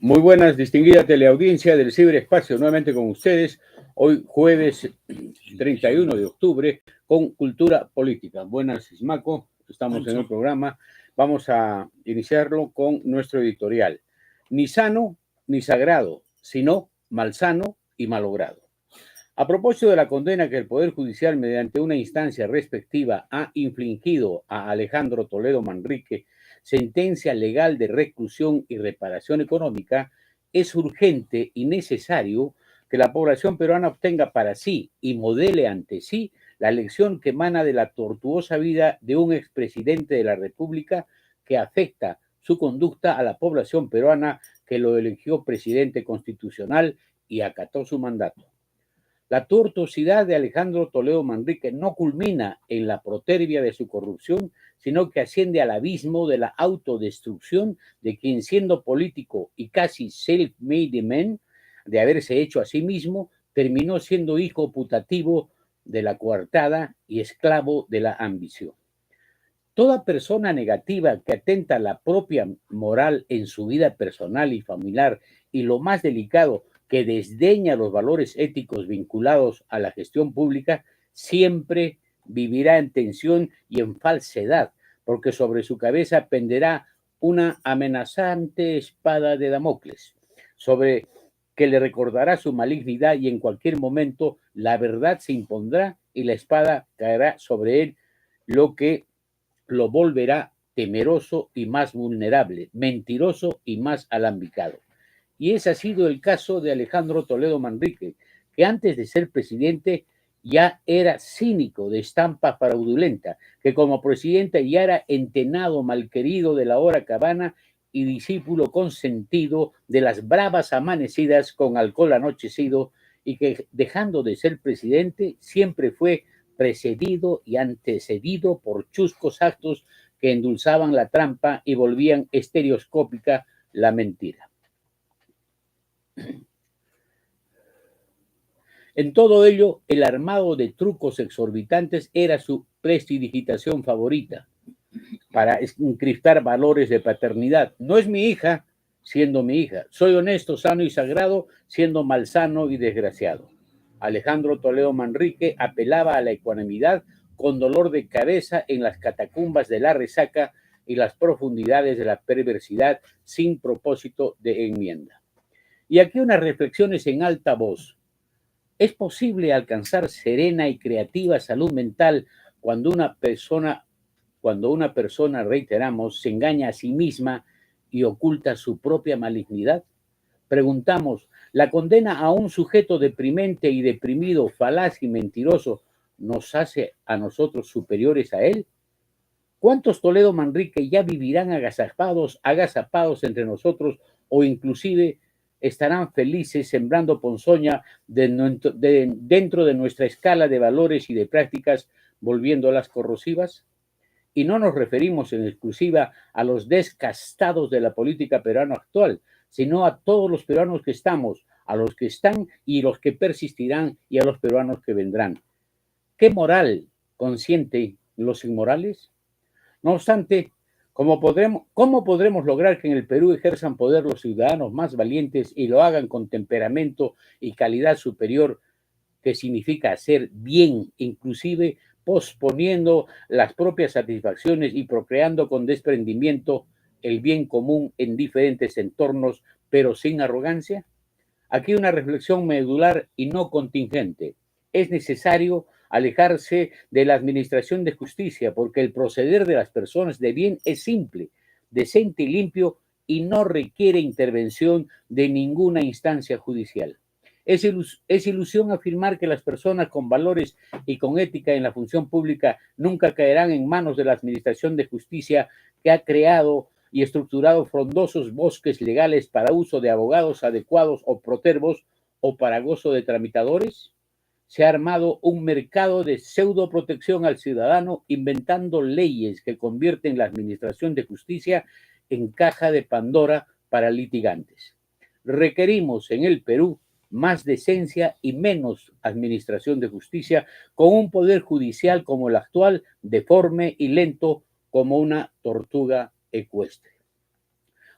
Muy buenas, distinguida teleaudiencia del ciberespacio, nuevamente con ustedes, hoy jueves 31 de octubre, con Cultura Política. Buenas, Ismaco, estamos en el programa. Vamos a iniciarlo con nuestro editorial. Ni sano ni sagrado, sino malsano y malogrado. A propósito de la condena que el Poder Judicial, mediante una instancia respectiva, ha infligido a Alejandro Toledo Manrique, sentencia legal de reclusión y reparación económica, es urgente y necesario que la población peruana obtenga para sí y modele ante sí la lección que emana de la tortuosa vida de un expresidente de la República que afecta su conducta a la población peruana que lo eligió presidente constitucional y acató su mandato. La tortuosidad de Alejandro Toledo Manrique no culmina en la protervia de su corrupción, sino que asciende al abismo de la autodestrucción de quien, siendo político y casi self-made man, de haberse hecho a sí mismo, terminó siendo hijo putativo de la coartada y esclavo de la ambición. Toda persona negativa que atenta a la propia moral en su vida personal y familiar, y lo más delicado, que desdeña los valores éticos vinculados a la gestión pública, siempre vivirá en tensión y en falsedad, porque sobre su cabeza penderá una amenazante espada de Damocles, sobre que le recordará su malignidad, y en cualquier momento la verdad se impondrá y la espada caerá sobre él, lo que lo volverá temeroso y más vulnerable, mentiroso y más alambicado. Y ese ha sido el caso de Alejandro Toledo Manrique, que antes de ser presidente ya era cínico, de estampa fraudulenta, que como presidente ya era entenado, malquerido de la hora cabana y discípulo consentido de las bravas amanecidas con alcohol anochecido, y que, dejando de ser presidente, siempre fue precedido y antecedido por chuscos actos que endulzaban la trampa y volvían estereoscópica la mentira. En todo ello, el armado de trucos exorbitantes era su prestidigitación favorita, para encriptar valores de paternidad. No es mi hija, siendo mi hija. Soy honesto, sano y sagrado, siendo malsano y desgraciado. Alejandro Toledo Manrique apelaba a la ecuanimidad con dolor de cabeza en las catacumbas de la resaca y las profundidades de la perversidad, sin propósito de enmienda. Y aquí unas reflexiones en alta voz. ¿Es posible alcanzar serena y creativa salud mental cuando una persona, reiteramos, se engaña a sí misma y oculta su propia malignidad? Preguntamos, ¿la condena a un sujeto deprimente y deprimido, falaz y mentiroso nos hace a nosotros superiores a él? ¿Cuántos Toledo Manrique ya vivirán agazapados entre nosotros, o inclusive estarán felices sembrando ponzoña dentro de nuestra escala de valores y de prácticas, volviéndolas corrosivas? Y no nos referimos en exclusiva a los descastados de la política peruana actual, sino a todos los peruanos que estamos, a los que están y los que persistirán, y a los peruanos que vendrán. ¿Qué moral consiente los inmorales? No obstante, ¿cómo podremos lograr que en el Perú ejerzan poder los ciudadanos más valientes y lo hagan con temperamento y calidad superior, que significa hacer bien, inclusive posponiendo las propias satisfacciones y procreando con desprendimiento el bien común en diferentes entornos, pero sin arrogancia? Aquí una reflexión medular y no contingente. Es necesario alejarse de la administración de justicia, porque el proceder de las personas de bien es simple, decente y limpio, y no requiere intervención de ninguna instancia judicial. Es ilusión afirmar que las personas con valores y con ética en la función pública nunca caerán en manos de la administración de justicia, que ha creado y estructurado frondosos bosques legales para uso de abogados adecuados o protervos, o para gozo de tramitadores. Se ha armado un mercado de pseudo protección al ciudadano, inventando leyes que convierten la administración de justicia en caja de Pandora para litigantes. Requerimos en el Perú más decencia y menos administración de justicia, con un poder judicial como el actual, deforme y lento como una tortuga ecuestre.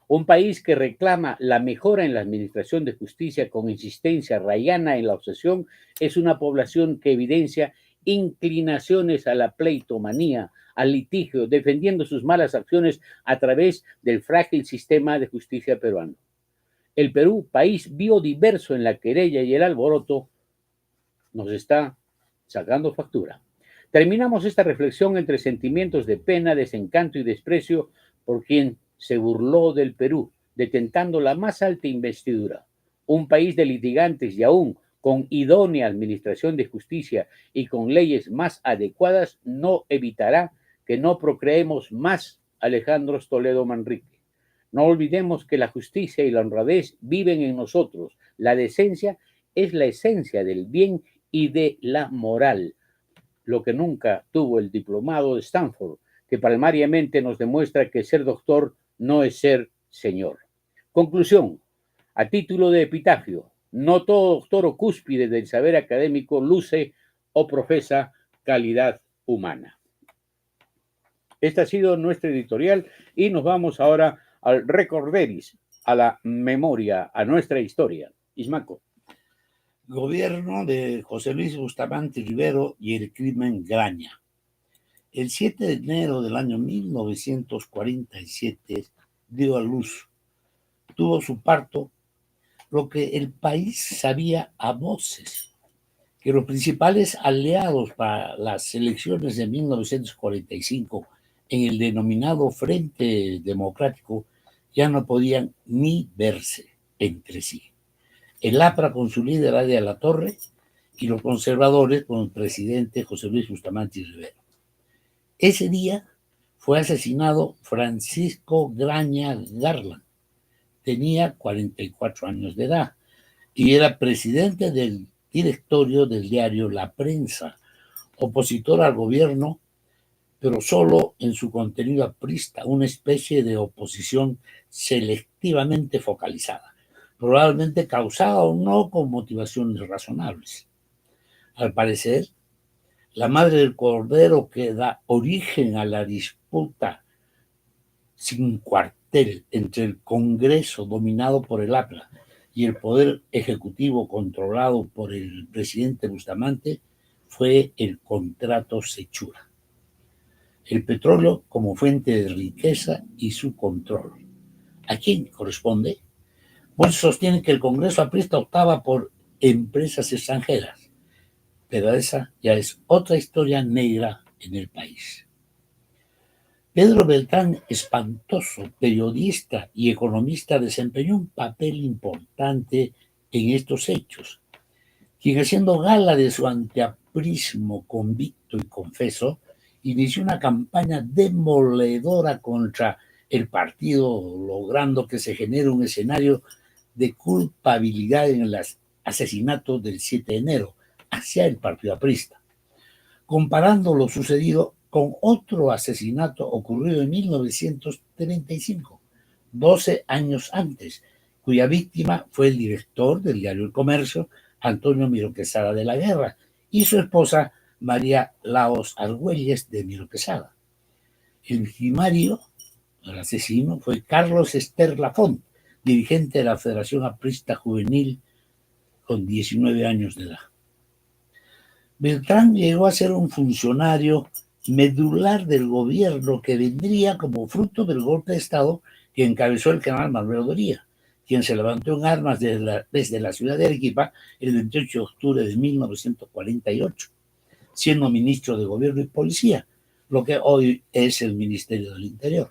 Un país que reclama la mejora en la administración de justicia con insistencia rayana en la obsesión es una población que evidencia inclinaciones a la pleitomanía, al litigio, defendiendo sus malas acciones a través del frágil sistema de justicia peruano. El Perú, país biodiverso en la querella y el alboroto, nos está sacando factura. Terminamos esta reflexión entre sentimientos de pena, desencanto y desprecio por quien se burló del Perú, detentando la más alta investidura. Un país de litigantes y aún con idónea administración de justicia y con leyes más adecuadas no evitará que no procreemos más Alejandros Toledo Manrique. No olvidemos que la justicia y la honradez viven en nosotros. La decencia es la esencia del bien y de la moral, lo que nunca tuvo el diplomado de Stanford, que palmariamente nos demuestra que ser doctor no es ser señor. Conclusión, a título de epitafio, no todo doctor o cúspide del saber académico luce o profesa calidad humana. Esta ha sido nuestra editorial y nos vamos ahora al recorderis, a la memoria, a nuestra historia. Ismaco. Gobierno de José Luis Bustamante Rivero y el crimen Graña. El 7 de enero del año 1947 dio a luz, tuvo su parto, lo que el país sabía a voces, que los principales aliados para las elecciones de 1945 en el denominado Frente Democrático ya no podían ni verse entre sí. El APRA con su líder Adia Latorre y los conservadores con el presidente José Luis Bustamante Rivero. Ese día fue asesinado Francisco Graña Garland. Tenía 44 años de edad y era presidente del directorio del diario La Prensa, opositor al gobierno, pero solo en su contenido aprista, una especie de oposición selectivamente focalizada, probablemente causada o no con motivaciones razonables. Al parecer, la madre del cordero que da origen a la disputa sin cuartel entre el Congreso dominado por el APRA y el Poder Ejecutivo controlado por el presidente Bustamante fue el contrato Sechura. El petróleo como fuente de riqueza y su control. ¿A quién corresponde? Muchos sostienen que el Congreso aprista optaba por empresas extranjeras, pero esa ya es otra historia negra en el país. Pedro Beltrán Espantoso, periodista y economista, desempeñó un papel importante en estos hechos, quien, haciendo gala de su antiaprismo convicto y confeso, inició una campaña demoledora contra el partido, logrando que se genere un escenario de culpabilidad en el asesinato del 7 de enero hacia el partido aprista, comparando lo sucedido con otro asesinato ocurrido en 1935, 12 años antes, cuya víctima fue el director del diario El Comercio, Antonio Miro Quesada de la Guerra, y su esposa María Laos Argüelles de Miro Quesada. El victimario, el asesino, fue Carlos Ester Lafont, dirigente de la Federación Aprista Juvenil, con 19 años de edad. Beltrán llegó a ser un funcionario medular del gobierno que vendría como fruto del golpe de Estado que encabezó el general Manuel Doría, quien se levantó en armas desde la ciudad de Arequipa el 28 de octubre de 1948, siendo ministro de Gobierno y Policía, lo que hoy es el Ministerio del Interior.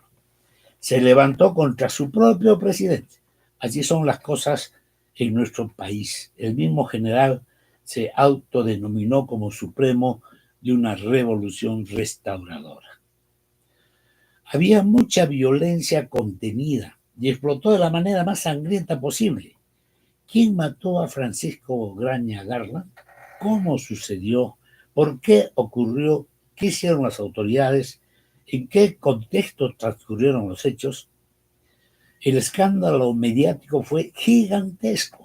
Se levantó contra su propio presidente. Así son las cosas en nuestro país. El mismo general se autodenominó como supremo de una revolución restauradora. Había mucha violencia contenida y explotó de la manera más sangrienta posible. ¿Quién mató a Francisco Graña Garland? ¿Cómo sucedió? ¿Por qué ocurrió? ¿Qué hicieron las autoridades? ¿En qué contexto transcurrieron los hechos? El escándalo mediático fue gigantesco.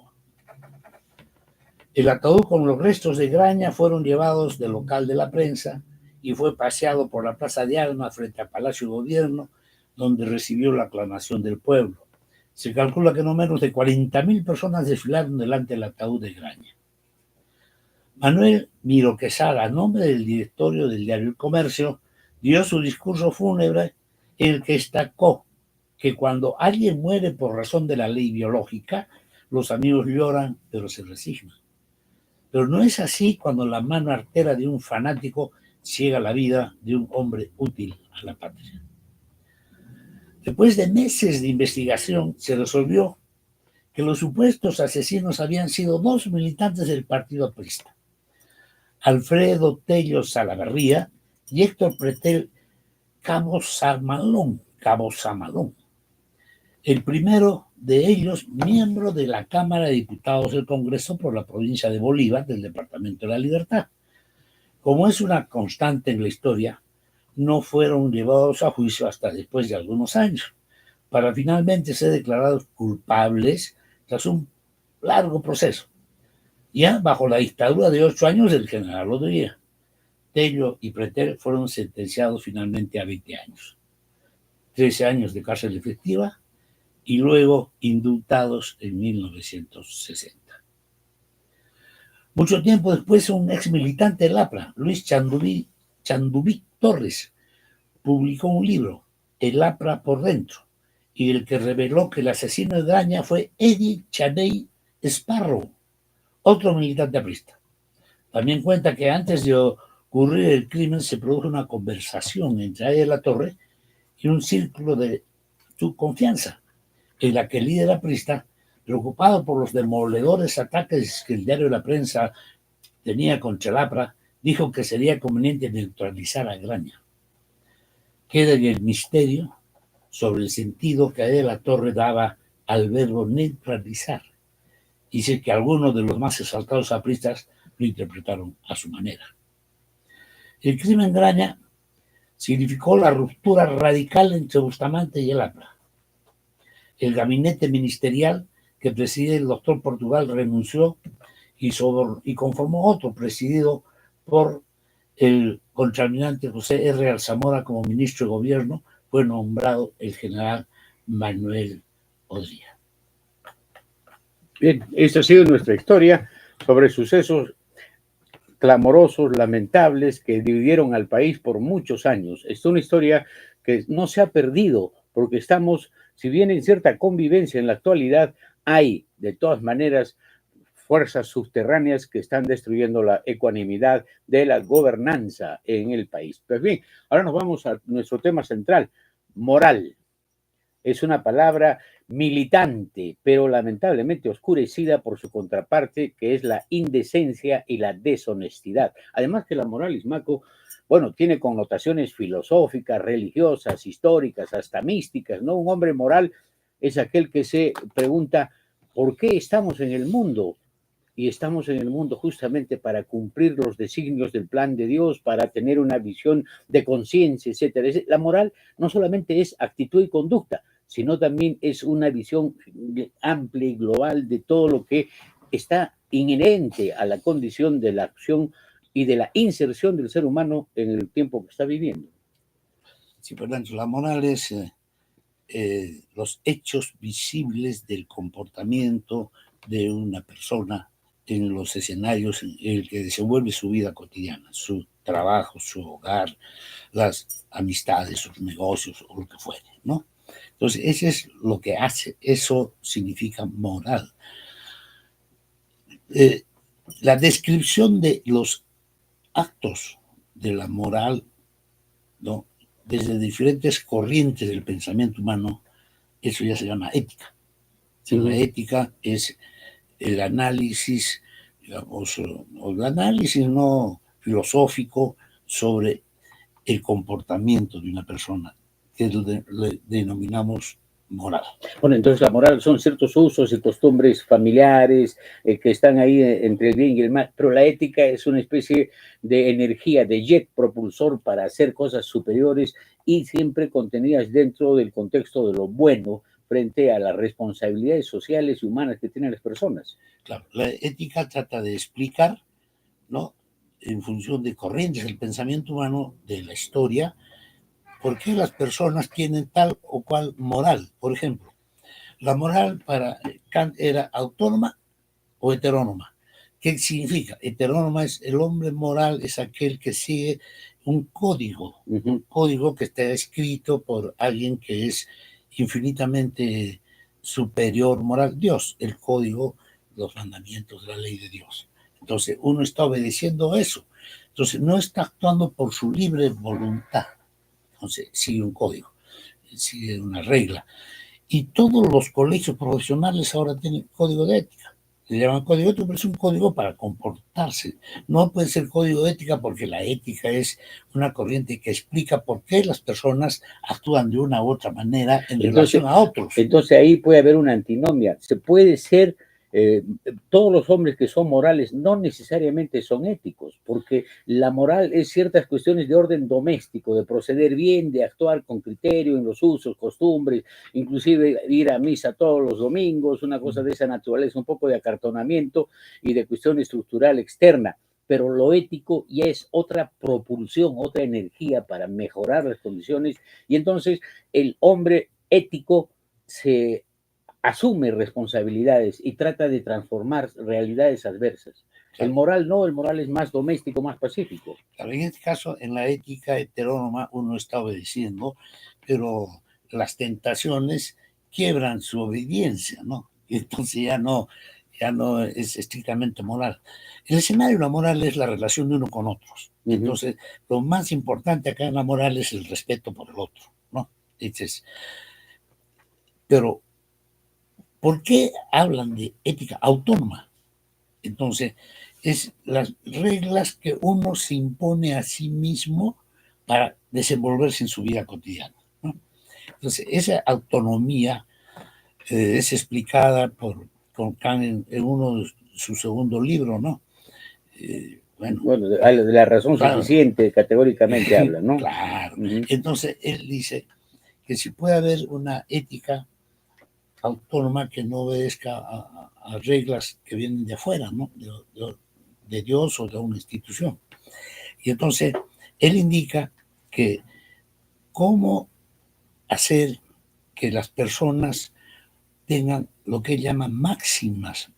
El ataúd con los restos de Graña fueron llevados del local de la prensa y fue paseado por la Plaza de Armas frente al Palacio de Gobierno, donde recibió la aclamación del pueblo. Se calcula que no menos de 40.000 personas desfilaron delante del ataúd de Graña. Manuel Miro Quesada, a nombre del directorio del diario El Comercio, dio su discurso fúnebre en el que destacó que cuando alguien muere por razón de la ley biológica, los amigos lloran, pero se resignan. Pero no es así cuando la mano artera de un fanático ciega la vida de un hombre útil a la patria. Después de meses de investigación, se resolvió que los supuestos asesinos habían sido dos militantes del partido aprista, Alfredo Tello Salaverría y Héctor Pretel Cabo Samalón. El primero de ellos, miembro de la Cámara de Diputados del Congreso por la provincia de Bolívar, del Departamento de la Libertad. Como es una constante en la historia, no fueron llevados a juicio hasta después de algunos años, para finalmente ser declarados culpables tras un largo proceso, ya bajo la dictadura de 8 años del general Rodríguez. Tello y Pretel fueron sentenciados finalmente a 20 años, 13 años de cárcel efectiva y luego indultados en 1960. Mucho tiempo después, un ex militante del APRA, Luis Chanduví Torres, publicó un libro, El APRA por dentro, y el que reveló que el asesino de Graña fue Eddie Chaney Sparrow, otro militante aprista. También cuenta que antes de ocurrir el crimen se produjo una conversación entre Aya de la Torre y un círculo de su confianza, en la que el líder aprista, preocupado por los demoledores ataques que el diario de la Prensa tenía contra el APRA, dijo que sería conveniente neutralizar a Graña. Queda en el misterio sobre el sentido que Aya de la Torre daba al verbo neutralizar. Dice que algunos de los más exaltados apristas lo interpretaron a su manera. El crimen Graña significó la ruptura radical entre Bustamante y el APRA. El gabinete ministerial que preside el doctor Portugal renunció y conformó otro presidido por el contraalmirante José R. Alzamora como ministro de gobierno. Fue nombrado el general Manuel Odría. Bien, esta ha sido nuestra historia sobre sucesos clamorosos, lamentables, que dividieron al país por muchos años. Es una historia que no se ha perdido, porque estamos, si bien en cierta convivencia en la actualidad, hay de todas maneras fuerzas subterráneas que están destruyendo la ecuanimidad de la gobernanza en el país. Pues bien, ahora nos vamos a nuestro tema central, moral. Es una palabra militante, pero lamentablemente oscurecida por su contraparte, que es la indecencia y la deshonestidad. Además que la moral, Ismaco, bueno, tiene connotaciones filosóficas, religiosas, históricas, hasta místicas, ¿no? Un hombre moral es aquel que se pregunta, ¿por qué estamos en el mundo? Y estamos en el mundo justamente para cumplir los designios del plan de Dios, para tener una visión de conciencia, etcétera. La moral no solamente es actitud y conducta, sino también es una visión amplia y global de todo lo que está inherente a la condición de la acción y de la inserción del ser humano en el tiempo que está viviendo. Sí, Fernando, la moral es los hechos visibles del comportamiento de una persona en los escenarios en el que desenvuelve su vida cotidiana, su trabajo, su hogar, las amistades, sus negocios o lo que fuere, ¿no? Entonces, eso es lo que hace, eso significa moral. La descripción de los actos de la moral, ¿no?, desde diferentes corrientes del pensamiento humano, eso ya se llama ética. La ética es el análisis, digamos, o el análisis no filosófico sobre el comportamiento de una persona, que es lo que le denominamos moral. Bueno, entonces la moral son ciertos usos y costumbres familiares que están ahí entre el bien y el mal, pero la ética es una especie de energía, de jet propulsor para hacer cosas superiores y siempre contenidas dentro del contexto de lo bueno frente a las responsabilidades sociales y humanas que tienen las personas. Claro, la ética trata de explicar, ¿no?, en función de corrientes del pensamiento humano, de la historia, por qué las personas tienen tal o cual moral. Por ejemplo, La moral para Kant era autónoma o heterónoma. ¿Qué significa? Heterónoma es el hombre moral, es aquel que sigue un código que está escrito por alguien que es infinitamente superior moral. Dios, el código, los mandamientos, la ley de Dios. Entonces, uno está obedeciendo eso. Entonces, no está actuando por su libre voluntad. Entonces, sigue un código, sigue una regla. Y todos los colegios profesionales ahora tienen código de ética. Se llama código ético, pero es un código para comportarse. No puede ser código de ética porque la ética es una corriente que explica por qué las personas actúan de una u otra manera en relación a otros. Entonces ahí puede haber una antinomia. Se puede ser, todos los hombres que son morales no necesariamente son éticos, porque la moral es ciertas cuestiones de orden doméstico, de proceder bien, de actuar con criterio en los usos, costumbres, inclusive ir a misa todos los domingos, una cosa de esa naturaleza, un poco de acartonamiento y de cuestión estructural externa. Pero lo ético ya es otra propulsión, otra energía para mejorar las condiciones, y entonces el hombre ético se asume responsabilidades y trata de transformar realidades adversas. El moral no, el moral es más doméstico, más pacífico. Claro, en este caso, en la ética heterónoma uno está obedeciendo, pero las tentaciones quiebran su obediencia, ¿no? Y entonces ya no es estrictamente moral. El escenario de la moral es la relación de uno con otros. Entonces, lo más importante acá en la moral es el respeto por el otro, ¿no? Entonces, pero ¿por qué hablan de ética autónoma? Entonces, es las reglas que uno se impone a sí mismo para desenvolverse en su vida cotidiana, ¿no? Entonces, esa autonomía es explicada por Kant en uno de su segundo libro, ¿no? Bueno, de la razón suficiente, categóricamente habla, ¿no? Claro. Entonces, él dice que si puede haber una ética autónoma que no obedezca a reglas que vienen de afuera, ¿no? De Dios o de una institución. Y entonces, él indica que cómo hacer que las personas tengan lo que él llama máximas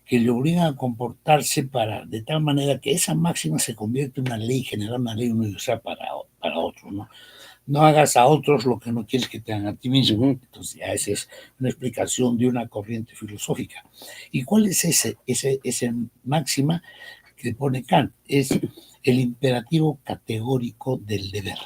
que le obligan a comportarse de tal manera que esa máxima se convierte en una ley general, una ley universal para otros, ¿no? No hagas a otros lo que no quieres que te hagan a ti mismo. Entonces, ya esa es una explicación de una corriente filosófica. ¿Y cuál es ese máxima que pone Kant? Es el imperativo categórico del deber.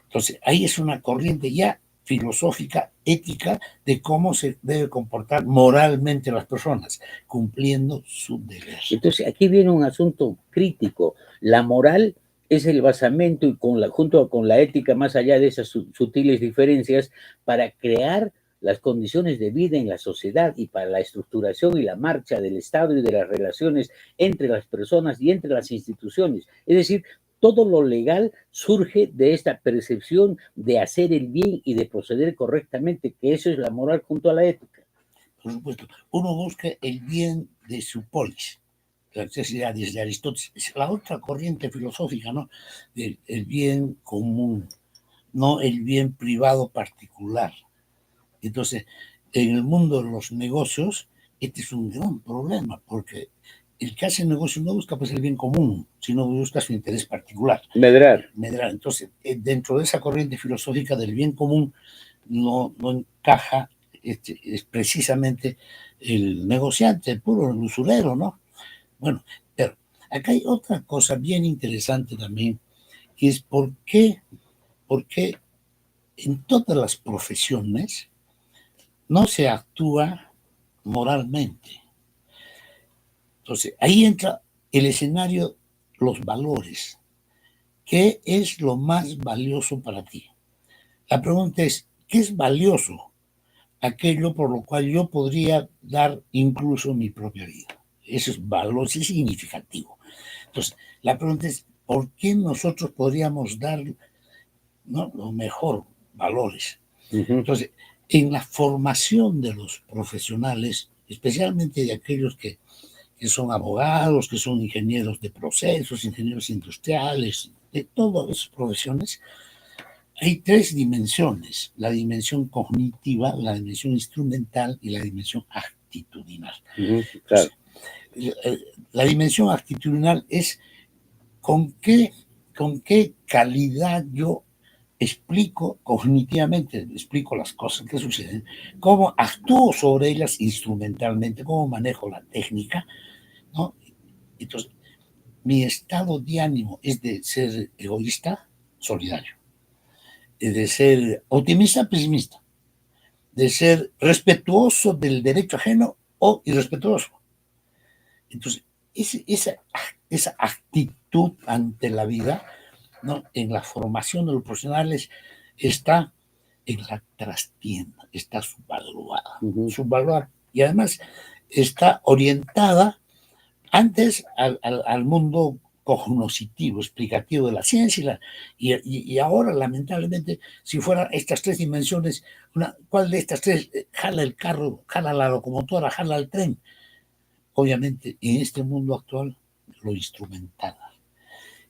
Entonces, ahí es una corriente ya filosófica, ética, de cómo se debe comportar moralmente las personas, cumpliendo su deber. Entonces, aquí viene un asunto crítico. La moral es el basamento y junto con la ética, más allá de esas sutiles diferencias, para crear las condiciones de vida en la sociedad y para la estructuración y la marcha del Estado y de las relaciones entre las personas y entre las instituciones. Es decir, todo lo legal surge de esta percepción de hacer el bien y de proceder correctamente, que eso es la moral junto a la ética. Por supuesto, uno busca el bien de su polis, desde Aristóteles, es la otra corriente filosófica, ¿no? El bien común, no el bien privado particular. Entonces, en el mundo de los negocios, este es un gran problema, porque el que hace negocio no busca pues el bien común, sino busca su interés particular. Medrar. Entonces, dentro de esa corriente filosófica del bien común, no encaja es precisamente el negociante, el puro el usurero, ¿no? Bueno, pero acá hay otra cosa bien interesante también, que es por qué en todas las profesiones no se actúa moralmente. Entonces, ahí entra el escenario, los valores. ¿Qué es lo más valioso para ti? La pregunta es, ¿qué es valioso? Aquello por lo cual yo podría dar incluso mi propia vida. Eso es valor, es significativo. Entonces, la pregunta es, ¿por qué nosotros podríamos dar, ¿no?, lo mejor, valores? Entonces, en la formación de los profesionales, especialmente de aquellos que son abogados, que son ingenieros de procesos, ingenieros industriales, de todas esas profesiones, Hay tres dimensiones: la dimensión cognitiva, la dimensión instrumental y la dimensión actitudinal. Claro. La dimensión actitudinal es con qué calidad yo explico cognitivamente, explico las cosas que suceden, cómo actúo sobre ellas instrumentalmente, cómo manejo la técnica, ¿no? Entonces, mi estado de ánimo es de ser egoísta, solidario, de ser optimista, pesimista, de ser respetuoso del derecho ajeno o irrespetuoso. Entonces, esa actitud ante la vida, ¿no?, en la formación de los profesionales está en la trastienda, está subvaluada, subvaluada, y además está orientada antes al mundo cognoscitivo, explicativo de la ciencia, y ahora, lamentablemente, si fueran estas tres dimensiones, ¿cuál de estas tres jala el carro, jala la locomotora, jala el tren? Obviamente, en este mundo actual, lo instrumental.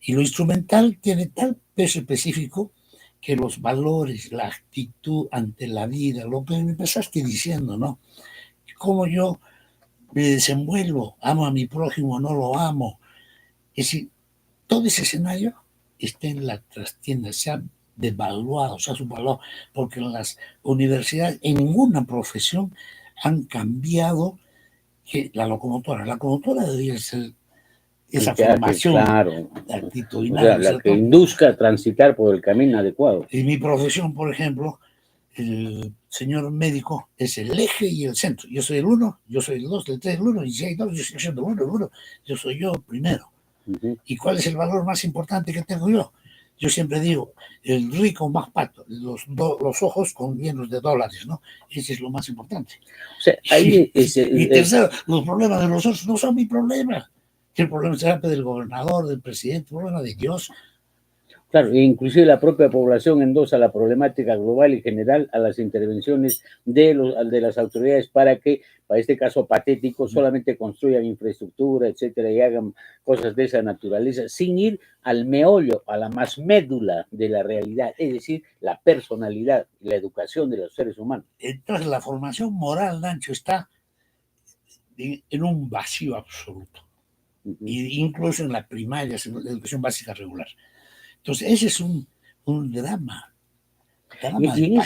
Y lo instrumental tiene tal peso específico que los valores, la actitud ante la vida, lo que me empezaste diciendo, ¿no? Cómo yo me desenvuelvo, amo a mi prójimo, no lo amo. Es decir, todo ese escenario está en la trastienda, se ha devaluado, se ha subvaluado, porque en las universidades, en ninguna profesión, han cambiado que la locomotora. La locomotora debería ser esa formación claro, actitudinal, o sea, ¿no es la que cierto? induzca a transitar por el camino adecuado. En mi profesión, por ejemplo, el señor médico es el eje y el centro. Yo soy el uno, yo soy el dos, el tres, el uno, y si hay dos, yo soy el uno, yo soy yo primero. ¿Y cuál es el valor más importante que tengo yo? Yo siempre digo, el rico más pato, los ojos con llenos de dólares, ¿no? Ese es lo más importante. O sea, ahí y tercero, los problemas de los otros no son mi problema. El problema será del gobernador, del presidente, el problema de Dios. Claro, inclusive la propia población endosa la problemática global y general a las intervenciones de las autoridades para que, para este caso patético, solamente construyan infraestructura, etcétera, y hagan cosas de esa naturaleza, sin ir al meollo, a la más médula de la realidad, es decir, la personalidad, la educación de los seres humanos. Entonces, la formación moral, Nacho, está en un vacío absoluto. Incluso en la primaria, en la educación básica regular. Entonces, ese es un drama. Y en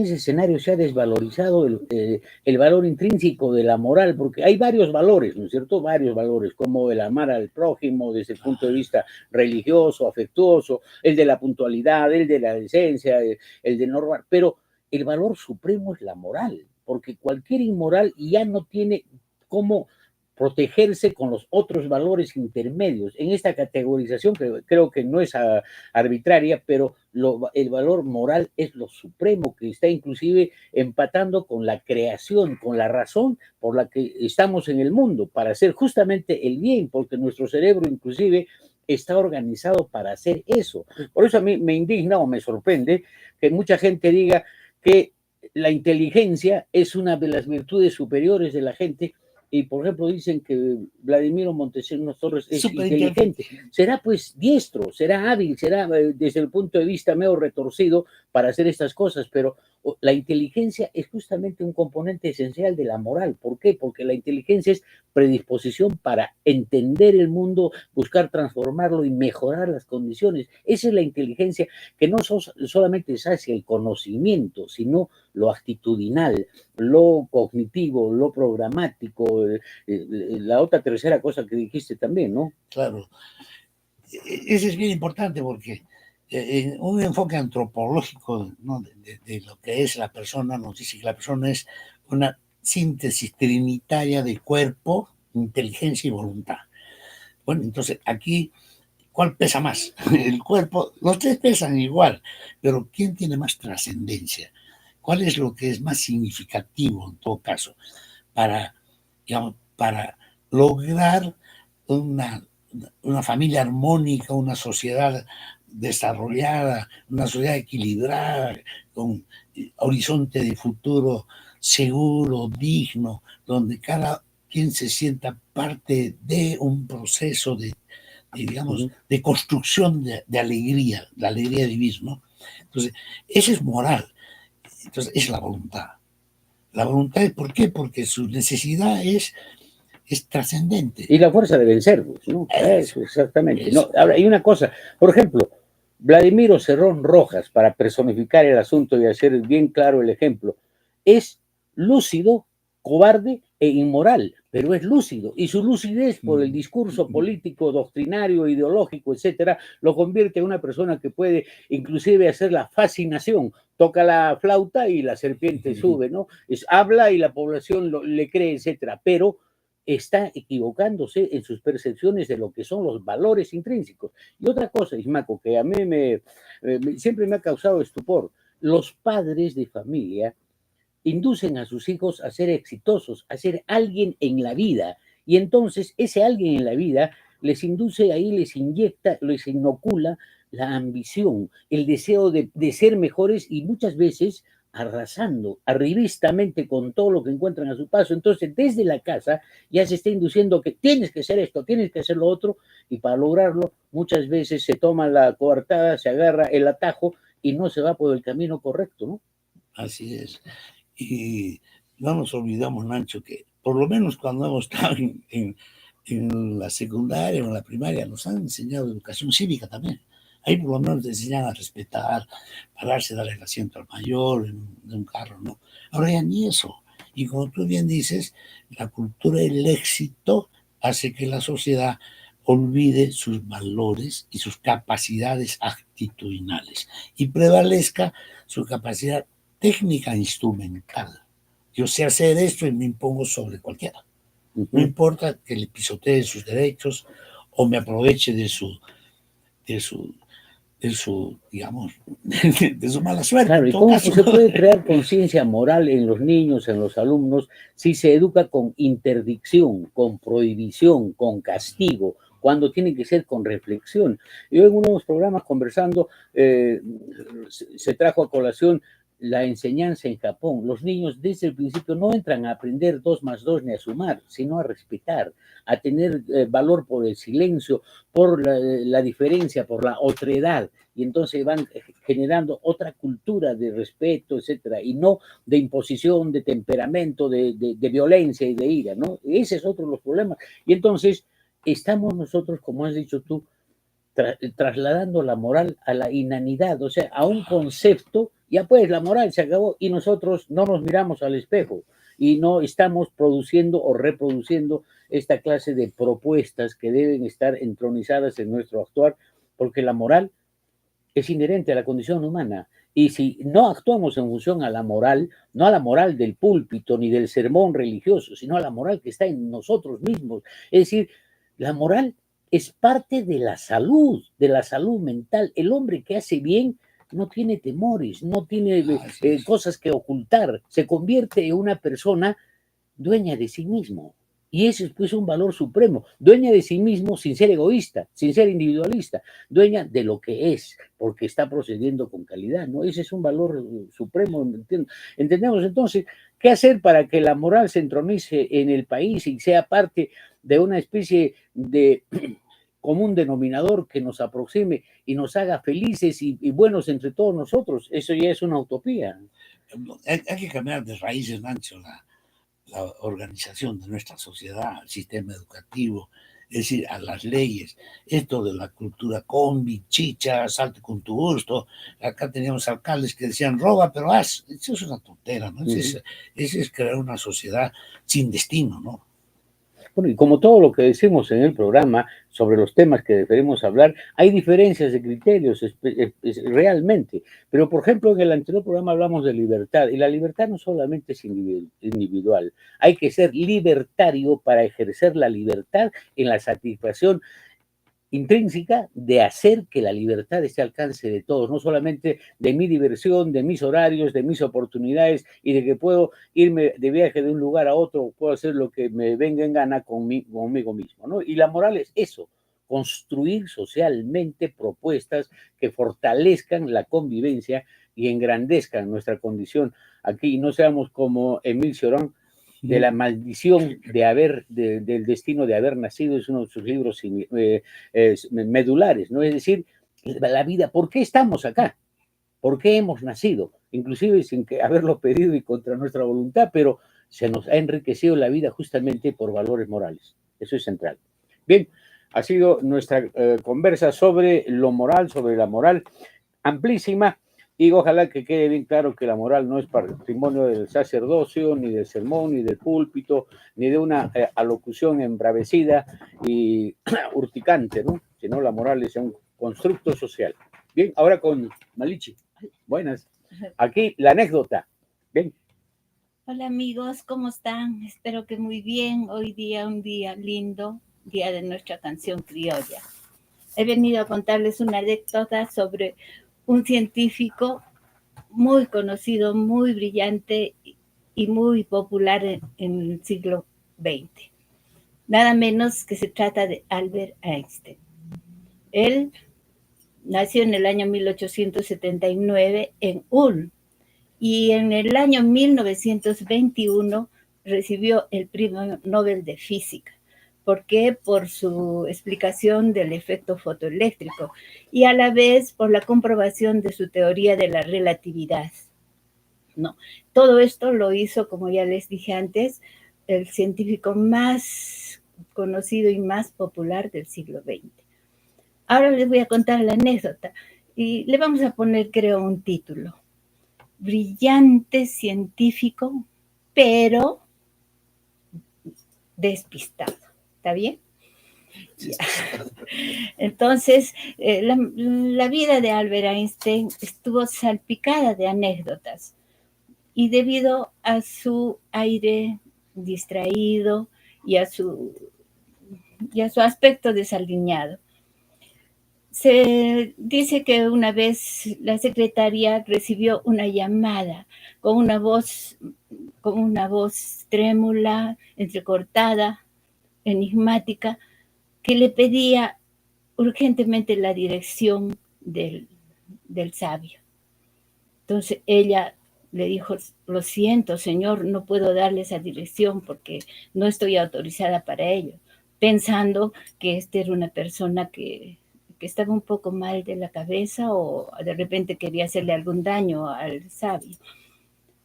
ese escenario se ha desvalorizado el valor intrínseco de la moral, porque hay varios valores, ¿no es cierto? Varios valores, como el amar al prójimo desde el punto de vista religioso, afectuoso, el de la puntualidad, el de la decencia, el de no robar, pero el valor supremo es la moral, porque cualquier inmoral ya no tiene cómo protegerse con los otros valores intermedios. En esta categorización, que creo que no es arbitraria, pero el valor moral es lo supremo, que está inclusive empatando con la creación, con la razón por la que estamos en el mundo, para hacer justamente el bien, porque nuestro cerebro inclusive está organizado para hacer eso. Por eso a mí me indigna o me sorprende que mucha gente diga que la inteligencia es una de las virtudes superiores de la gente, y por ejemplo dicen que Vladimiro Montesinos Torres es inteligente. Será pues diestro, será hábil, será desde el punto de vista medio retorcido para hacer estas cosas, pero la inteligencia es justamente un componente esencial de la moral. ¿Por qué? Porque la inteligencia es predisposición para entender el mundo, buscar transformarlo y mejorar las condiciones. Esa es la inteligencia, que no solamente es hacia el conocimiento, sino lo actitudinal, lo cognitivo, lo programático, la otra tercera cosa que dijiste también, ¿no? Claro. Eso es bien importante porque un enfoque antropológico, ¿no?, de lo que es la persona nos dice que la persona es una síntesis trinitaria de cuerpo, inteligencia y voluntad. Bueno, entonces aquí, ¿cuál pesa más? El cuerpo, los tres pesan igual, pero ¿quién tiene más trascendencia? ¿Cuál es lo que es más significativo en todo caso para, digamos, para lograr una familia armónica, una sociedad desarrollada, una sociedad equilibrada, con horizonte de futuro seguro, digno, donde cada quien se sienta parte de un proceso de digamos, de construcción de alegría, la alegría de vivir, ¿no? Entonces, esa es moral. Entonces, es la voluntad. La voluntad, ¿por qué? Porque su necesidad es trascendente. Y la fuerza de vencerlos, ¿no? Eso, exactamente. Eso. No, ahora, hay una cosa, por ejemplo, Vladimiro Cerrón Rojas, para personificar el asunto y hacer bien claro el ejemplo, es lúcido, cobarde e inmoral, pero es lúcido. Y su lucidez por el discurso político, doctrinario, ideológico, etcétera, lo convierte en una persona que puede inclusive hacer la fascinación. Toca la flauta y la serpiente sube, ¿no? Habla y la población le cree, etcétera. Pero está equivocándose en sus percepciones de lo que son los valores intrínsecos. Y otra cosa, Ismaco, que a mí siempre me ha causado estupor, los padres de familia inducen a sus hijos a ser exitosos, a ser alguien en la vida, y entonces ese alguien en la vida les induce ahí, les inyecta, les inocula la ambición, el deseo de ser mejores y muchas veces arrasando arribistamente con todo lo que encuentran a su paso. Entonces, desde la casa ya se está induciendo que tienes que hacer esto, tienes que hacer lo otro, y para lograrlo muchas veces se toma la coartada, se agarra el atajo y no se va por el camino correcto, ¿no? Así es. Y no nos olvidamos, Nacho, que por lo menos cuando hemos estado en la secundaria o en la primaria nos han enseñado educación cívica también. Ahí por lo menos te enseñan a respetar, pararse, darle el asiento al mayor en un carro, ¿no? Ahora ya ni eso. Y como tú bien dices, la cultura del éxito hace que la sociedad olvide sus valores y sus capacidades actitudinales y prevalezca su capacidad técnica instrumental. Yo sé hacer esto y me impongo sobre cualquiera. No importa que le pisotee sus derechos o me aproveche de su digamos, de su mala suerte. Claro, ¿y cómo se puede crear conciencia moral en los niños, en los alumnos, si se educa con interdicción, con prohibición, con castigo, cuando tiene que ser con reflexión? Yo en uno de los programas conversando se trajo a colación la enseñanza en Japón. Los niños desde el principio no entran a aprender 2 más 2 ni a sumar, sino a respetar, a tener valor por el silencio, por la diferencia, por la otredad, y entonces van generando otra cultura de respeto, etcétera, y no de imposición, de temperamento, de violencia y de ira, ¿no? Ese es otro de los problemas. Y entonces estamos nosotros, como has dicho tú, trasladando la moral a la inanidad, o sea, a un concepto, ya pues la moral se acabó y nosotros no nos miramos al espejo y no estamos produciendo o reproduciendo esta clase de propuestas que deben estar entronizadas en nuestro actuar, porque la moral es inherente a la condición humana. Y si no actuamos en función a la moral, no a la moral del púlpito ni del sermón religioso, sino a la moral que está en nosotros mismos, es decir, la moral es parte de la salud mental. El hombre que hace bien no tiene temores, no tiene cosas que ocultar, se convierte en una persona dueña de sí mismo. Y ese es pues un valor supremo, dueña de sí mismo sin ser egoísta, sin ser individualista, dueña de lo que es, porque está procediendo con calidad, ¿no? Ese es un valor supremo, entendemos entonces qué hacer para que la moral se entronice en el país y sea parte de una especie de común denominador que nos aproxime y nos haga felices y buenos entre todos nosotros. Eso ya es una utopía. Hay que cambiar de raíces, Nacho, la organización de nuestra sociedad, el sistema educativo, es decir, a las leyes, esto de la cultura combi, chicha, salte con tu gusto. Acá teníamos alcaldes que decían roba, pero haz. Eso es una tontera, ¿no? Eso es crear una sociedad sin destino, ¿no? Bueno, y como todo lo que decimos en el programa sobre los temas que debemos hablar, hay diferencias de criterios realmente. Pero, por ejemplo, en el anterior programa hablamos de libertad, y la libertad no solamente es individual, hay que ser libertario para ejercer la libertad en la satisfacción intrínseca de hacer que la libertad esté al alcance de todos, no solamente de mi diversión, de mis horarios, de mis oportunidades y de que puedo irme de viaje de un lugar a otro, puedo hacer lo que me venga en gana conmigo mismo, ¿no? Y la moral es eso, construir socialmente propuestas que fortalezcan la convivencia y engrandezcan nuestra condición aquí, y no seamos como Emile Cioran, de la maldición del destino de haber nacido, es uno de sus libros medulares, ¿no? Es decir, la vida, ¿por qué estamos acá? por qué hemos nacido, inclusive sin haberlo pedido y contra nuestra voluntad, pero se nos ha enriquecido la vida justamente por valores morales. Eso es central. Bien, ha sido nuestra conversa sobre lo moral, sobre la moral, amplísima, y ojalá que quede bien claro que la moral no es patrimonio del sacerdocio, ni del sermón, ni del púlpito, ni de una alocución embravecida y urticante, ¿no? Sino la moral es un constructo social. Bien, ahora con Malichi. Buenas. Aquí la anécdota. Bien. Hola amigos, ¿cómo están? Espero que muy bien. Hoy día un día lindo, día de nuestra canción criolla. He venido a contarles una anécdota sobre un científico muy conocido, muy brillante y muy popular en el siglo XX. Nada menos que se trata de Albert Einstein. Él nació en el año 1879 en Ulm y en el año 1921 recibió el Premio Nobel de Física. ¿Por qué? Por su explicación del efecto fotoeléctrico y a la vez por la comprobación de su teoría de la relatividad. No, todo esto lo hizo, como ya les dije antes, el científico más conocido y más popular del siglo XX. Ahora les voy a contar la anécdota y le vamos a poner, creo, un título. Brillante científico, pero despistado. ¿Está bien? Ya. Entonces, la vida de Albert Einstein estuvo salpicada de anécdotas y debido a su aire distraído y a su aspecto desaliñado. Se dice que una vez la secretaria recibió una llamada con una voz trémula, entrecortada, enigmática, que le pedía urgentemente la dirección del sabio. Entonces ella le dijo: lo siento, señor, no puedo darle esa dirección porque no estoy autorizada para ello, pensando que era una persona que estaba un poco mal de la cabeza o de repente quería hacerle algún daño al sabio.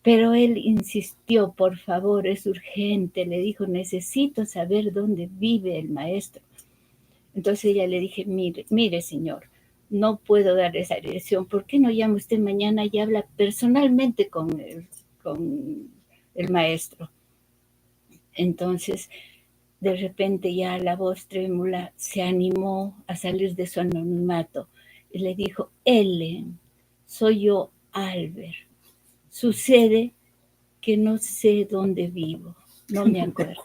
Pero él insistió: por favor, es urgente, le dijo, necesito saber dónde vive el maestro. Entonces ella le dije: mire señor, no puedo darle esa dirección, ¿por qué no llama usted mañana y habla personalmente con el maestro? Entonces, de repente ya la voz trémula se animó a salir de su anonimato y le dijo: Ellen, soy yo, Albert. Sucede que no sé dónde vivo, no me acuerdo.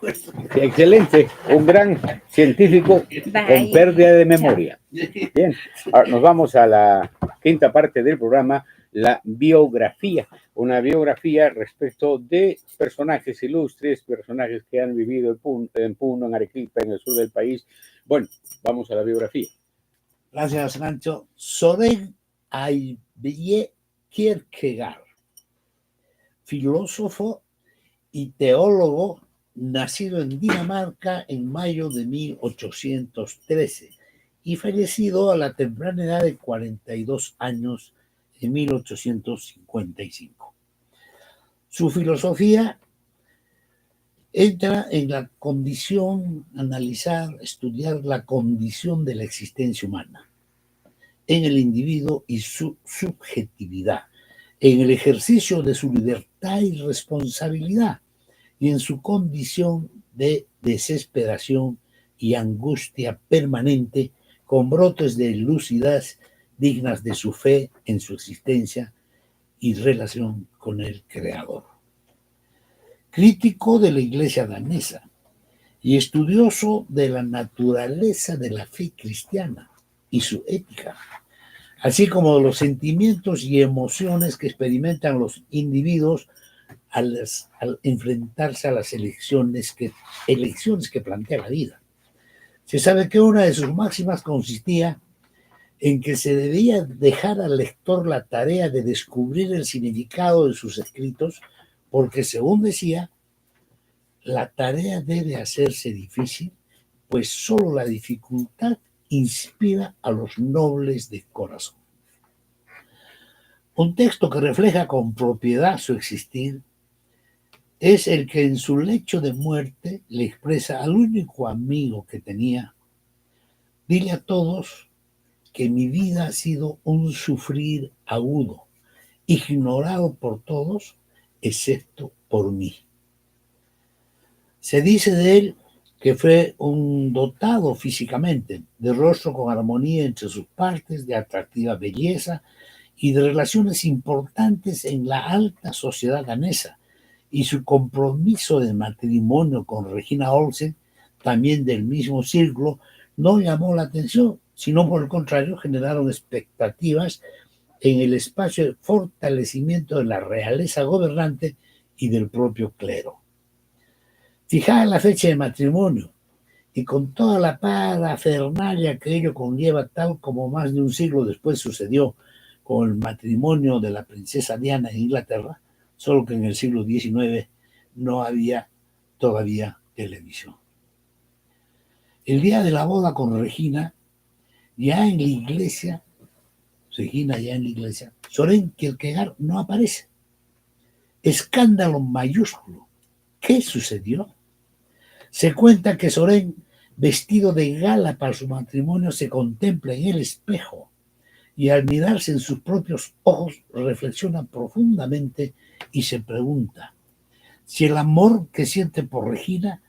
Excelente, un gran científico con pérdida de memoria. Bien, ahora nos vamos a la quinta parte del programa, la biografía. Una biografía respecto de personajes ilustres, personajes que han vivido en Puno, en Arequipa, en el sur del país. Bueno, vamos a la biografía. Gracias, Nacho. Søren Eivind Kierkegaard, filósofo y teólogo, nacido en Dinamarca en mayo de 1813 y fallecido a la temprana edad de 42 años en 1855. Su filosofía entra en la condición, analizar, estudiar la condición de la existencia humana, en el individuo y su subjetividad, en el ejercicio de su libertad y responsabilidad, y en su condición de desesperación y angustia permanente, con brotes de lucidez dignas de su fe en su existencia y relación con el Creador. Crítico de la Iglesia danesa y estudioso de la naturaleza de la fe cristiana y su ética, así como de los sentimientos y emociones que experimentan los individuos al enfrentarse a las elecciones que plantea la vida. Se sabe que una de sus máximas consistía en que se debía dejar al lector la tarea de descubrir el significado de sus escritos, porque, según decía, la tarea debe hacerse difícil, pues solo la dificultad inspira a los nobles de corazón. Un texto que refleja con propiedad su existir es el que en su lecho de muerte le expresa al único amigo que tenía: dile a todos que mi vida ha sido un sufrir agudo, ignorado por todos, excepto por mí. Se dice de él que fue un dotado físicamente, de rostro con armonía entre sus partes, de atractiva belleza y de relaciones importantes en la alta sociedad danesa, y su compromiso de matrimonio con Regina Olsen, también del mismo círculo, no llamó la atención, sino por el contrario generaron expectativas en el espacio de fortalecimiento de la realeza gobernante y del propio clero. Fijada la fecha de matrimonio y con toda la parafernalia que ello conlleva, tal como más de un siglo después sucedió con el matrimonio de la princesa Diana en Inglaterra, solo que en el siglo XIX no había todavía televisión. El día de la boda con Regina, ya en la iglesia, Søren Kierkegaard no aparece. Escándalo mayúsculo. ¿Qué sucedió? Se cuenta que Søren, vestido de gala para su matrimonio, se contempla en el espejo y al mirarse en sus propios ojos reflexiona profundamente y se pregunta si el amor que siente por Regina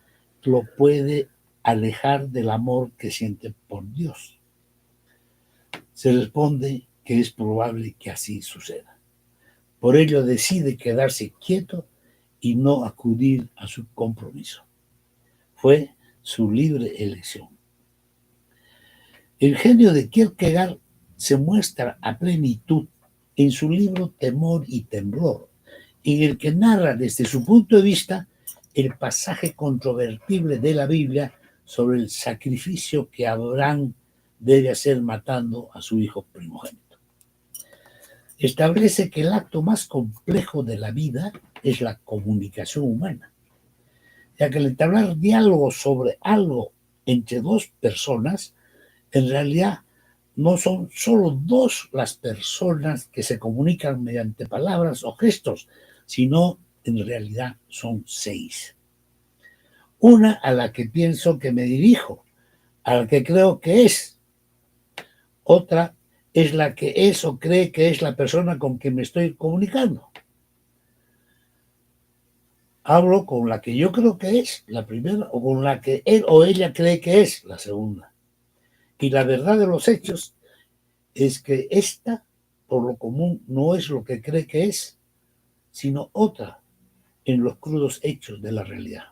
lo puede alejar del amor que siente por Dios. Se responde que es probable que así suceda. Por ello decide quedarse quieto y no acudir a su compromiso. Fue su libre elección. El genio de Kierkegaard se muestra a plenitud en su libro Temor y Temblor, en el que narra desde su punto de vista el pasaje controvertible de la Biblia sobre el sacrificio que Abraham debe hacer matando a su hijo primogénito. Establece que el acto más complejo de la vida es la comunicación humana, ya que el entablar diálogo sobre algo entre dos personas, en realidad no son solo dos las personas que se comunican mediante palabras o gestos, sino en realidad son 6. Una a la que pienso que me dirijo, a la que creo que es. Otra es la que es o cree que es la persona con quien me estoy comunicando. Hablo con la que yo creo que es la primera o con la que él o ella cree que es la segunda. Y la verdad de los hechos es que esta, por lo común, no es lo que cree que es, sino otra en los crudos hechos de la realidad.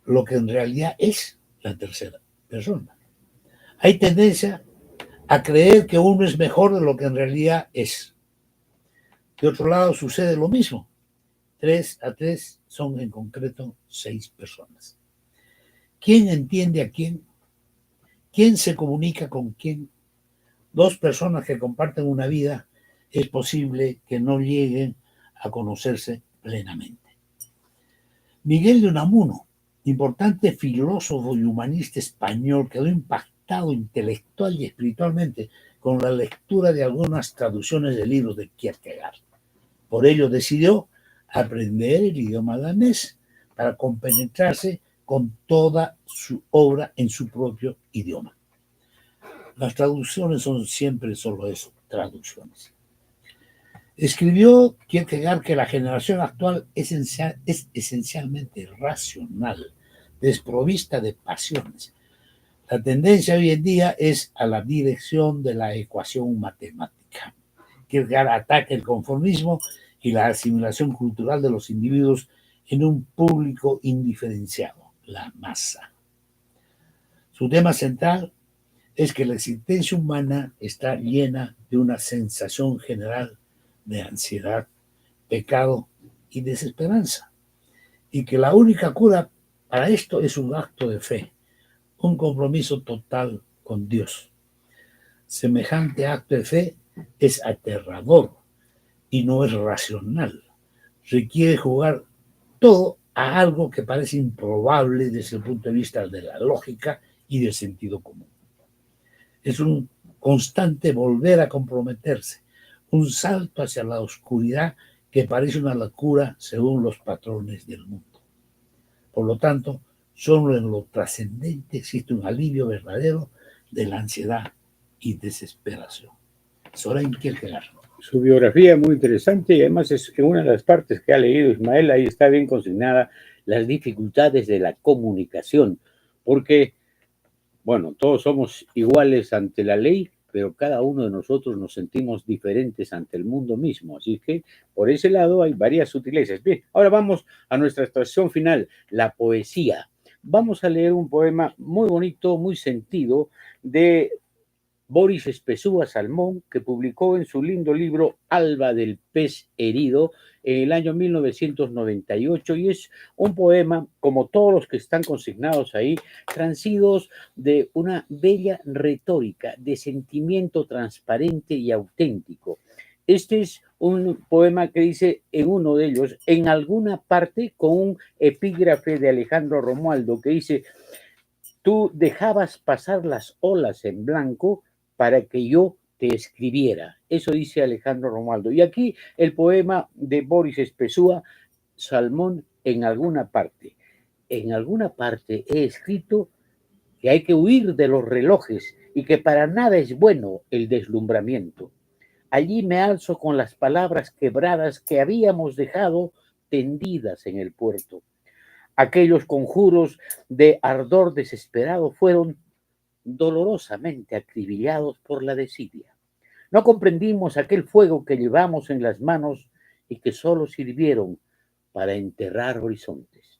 Lo que en realidad es la tercera persona. Hay tendencia a creer que uno es mejor de lo que en realidad es. De otro lado sucede lo mismo. 3 a 3 son en concreto 6 personas. ¿Quién entiende a quién? ¿Quién se comunica con quién? 2 personas que comparten una vida es posible que no lleguen a conocerse plenamente. Miguel de Unamuno, importante filósofo y humanista español, quedó impactado intelectual y espiritualmente con la lectura de algunas traducciones de libros de Kierkegaard. Por ello decidió aprender el idioma danés para compenetrarse con toda su obra en su propio idioma. Las traducciones son siempre solo eso, traducciones. Escribió Kierkegaard que la generación actual es esencialmente racional, desprovista de pasiones. La tendencia hoy en día es a la dirección de la ecuación matemática. Kierkegaard ataca el conformismo y la asimilación cultural de los individuos en un público indiferenciado, la masa. Su tema central es que la existencia humana está llena de una sensación general de ansiedad, pecado y desesperanza, y que la única cura para esto es un acto de fe, un compromiso total con Dios. Semejante acto de fe es aterrador y no es racional. Requiere jugar todo a algo que parece improbable desde el punto de vista de la lógica y del sentido común. Es un constante volver a comprometerse, un salto hacia la oscuridad que parece una locura según los patrones del mundo. Por lo tanto, solo en lo trascendente existe un alivio verdadero de la ansiedad y desesperación. Soren Kierkegaard. Su biografía muy interesante y además es que una de las partes que ha leído Ismael, ahí está bien consignada las dificultades de la comunicación, porque, bueno, todos somos iguales ante la ley, pero cada uno de nosotros nos sentimos diferentes ante el mundo mismo. Así que por ese lado hay varias sutilezas. Bien, ahora vamos a nuestra extracción final, la poesía. Vamos a leer un poema muy bonito, muy sentido, de Boris Spezúa Salmón, que publicó en su lindo libro Alba del pez herido en el año 1998, y es un poema, como todos los que están consignados ahí, transidos de una bella retórica, de sentimiento transparente y auténtico. Este es un poema que dice en uno de ellos, en alguna parte, con un epígrafe de Alejandro Romualdo, que dice: tú dejabas pasar las olas en blanco para que yo te escribiera. Eso dice Alejandro Romualdo. Y aquí el poema de Boris Spezúa Salmón, en alguna parte. En alguna parte he escrito que hay que huir de los relojes y que para nada es bueno el deslumbramiento. Allí me alzo con las palabras quebradas que habíamos dejado tendidas en el puerto. Aquellos conjuros de ardor desesperado fueron dolorosamente acribillados por la desidia. No comprendimos aquel fuego que llevamos en las manos y que solo sirvieron para enterrar horizontes.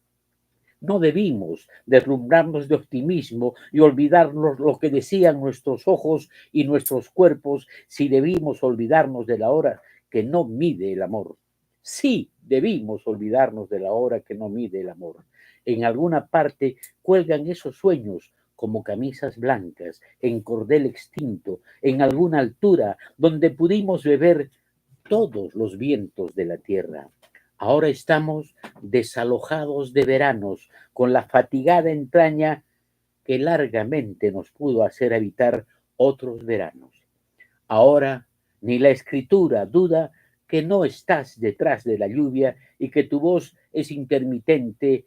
No debimos deslumbrarnos de optimismo y olvidarnos lo que decían nuestros ojos y nuestros cuerpos, si debimos olvidarnos de la hora que no mide el amor. Sí, debimos olvidarnos de la hora que no mide el amor. En alguna parte cuelgan esos sueños como camisas blancas, en cordel extinto, en alguna altura donde pudimos beber todos los vientos de la tierra. Ahora estamos desalojados de veranos, con la fatigada entraña que largamente nos pudo hacer habitar otros veranos. Ahora ni la escritura duda que no estás detrás de la lluvia y que tu voz es intermitente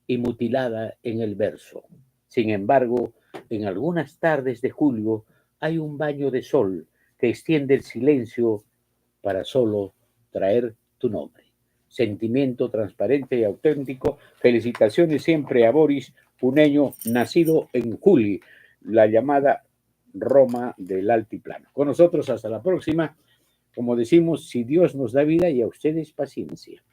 y mutilada en el verso. Sin embargo, en algunas tardes de julio hay un baño de sol que extiende el silencio para solo traer tu nombre. Sentimiento transparente y auténtico. Felicitaciones siempre a Boris, puneño, nacido en Juli, la llamada Roma del Altiplano. Con nosotros hasta la próxima. Como decimos, si Dios nos da vida, y a ustedes paciencia.